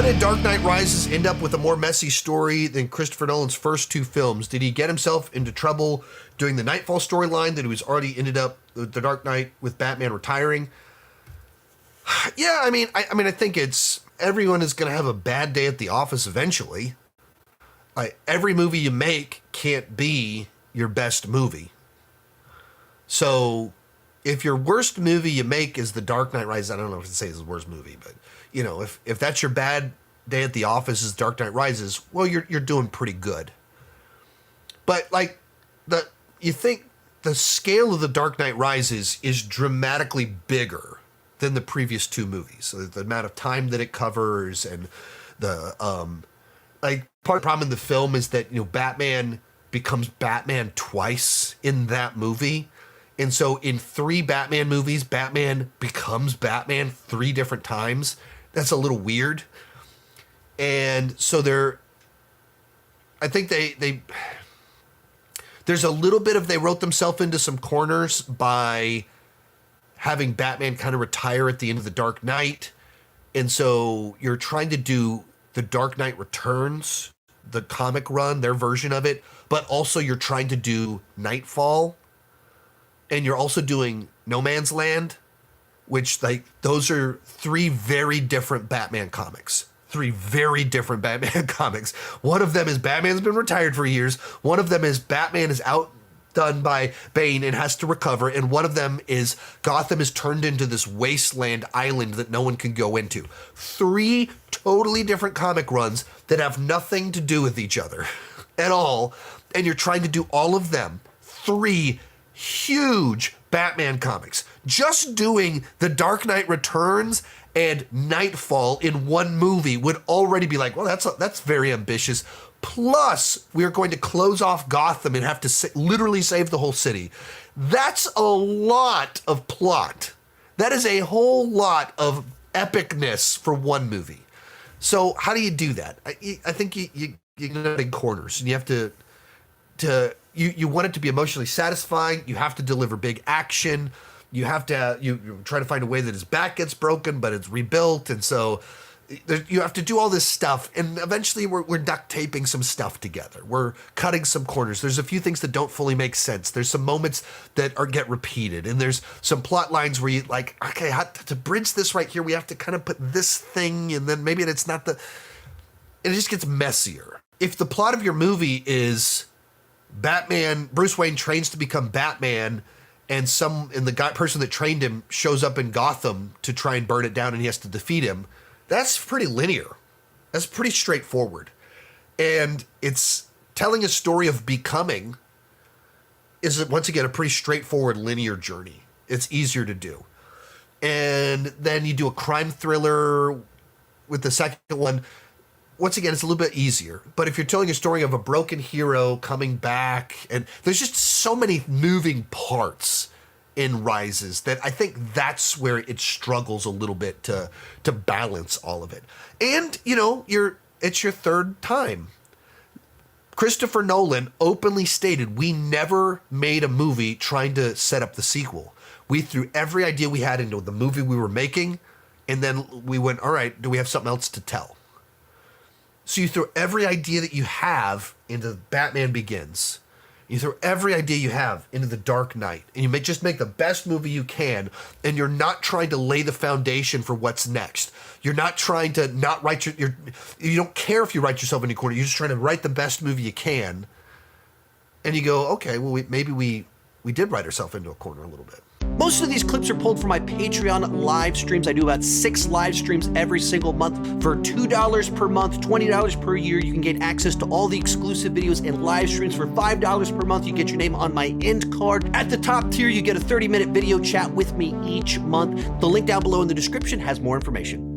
did Dark Knight Rises end up with a more messy story than Christopher Nolan's first two films? Did he get himself into trouble doing the Knightfall storyline that he was already ended up with the Dark Knight with Batman retiring? Yeah, I mean, I think it's everyone is going to have a bad day at the office eventually. Every movie you make can't be your best movie. So if your worst movie you make is The Dark Knight Rises, I don't know if to say it's the worst movie, but you know, if that's your bad day at the office is Dark Knight Rises, well, you're doing pretty good. But like you think the scale of The Dark Knight Rises is dramatically bigger than the previous two movies. So the amount of time that it covers and the part of the problem in the film is that, you know, Batman becomes Batman twice in that movie. And so in 3 Batman movies, Batman becomes Batman 3 different times. That's a little weird. And so I think there's a little bit of, they wrote themselves into some corners by having Batman kind of retire at the end of The Dark Knight. And so you're trying to do The Dark Knight Returns, the comic run, their version of it, but also you're trying to do Knightfall. And you're also doing No Man's Land, which, like, those are 3 very different Batman comics. 3 very different Batman comics. One of them is Batman's been retired for years. One of them is Batman is outdone by Bane and has to recover. And one of them is Gotham is turned into this wasteland island that no one can go into. 3 totally different comic runs that have nothing to do with each other at all. And you're trying to do all of them. 3 huge Batman comics. Just doing The Dark Knight Returns and Knightfall in one movie would already be like, well, that's very ambitious. Plus, we're going to close off Gotham and have to literally save the whole city. That's a lot of plot. That is a whole lot of epicness for one movie. So how do you do that? I think you get in corners, and you have to you want it to be emotionally satisfying. You have to deliver big action. You have to you try to find a way that his back gets broken, but it's rebuilt, and so you have to do all this stuff. And eventually, we're duct taping some stuff together. We're cutting some corners. There's a few things that don't fully make sense. There's some moments that get repeated, and there's some plot lines where you like, okay, to bridge this right here, we have to kind of put this thing, and then maybe it's not and it just gets messier. If the plot of your movie is Batman, Bruce Wayne trains to become Batman, and the person that trained him shows up in Gotham to try and burn it down, and he has to defeat him, that's pretty linear. That's pretty straightforward. And it's telling a story of becoming is, once again, a pretty straightforward linear journey. It's easier to do. And then you do a crime thriller with the second one. Once again, it's a little bit easier. But if you're telling a story of a broken hero coming back, and there's just so many moving parts in Rises that I think that's where it struggles a little bit to balance all of it. And, you know, it's your third time. Christopher Nolan openly stated, we never made a movie trying to set up the sequel. We threw every idea we had into the movie we were making, and then we went, all right, do we have something else to tell? So you throw every idea that you have into Batman Begins. You throw every idea you have into The Dark Knight, and you just make the best movie you can, and you're not trying to lay the foundation for what's next. You're not trying to not write you don't care if you write yourself in a corner. You're just trying to write the best movie you can. And you go, okay, well, maybe we did write ourselves into a corner a little bit. Most of these clips are pulled from my Patreon live streams. I do about 6 live streams every single month. For $2 per month, $20 per year, you can get access to all the exclusive videos and live streams. For $5 per month, you get your name on my end card. At the top tier, you get a 30-minute video chat with me each month. The link down below in the description has more information.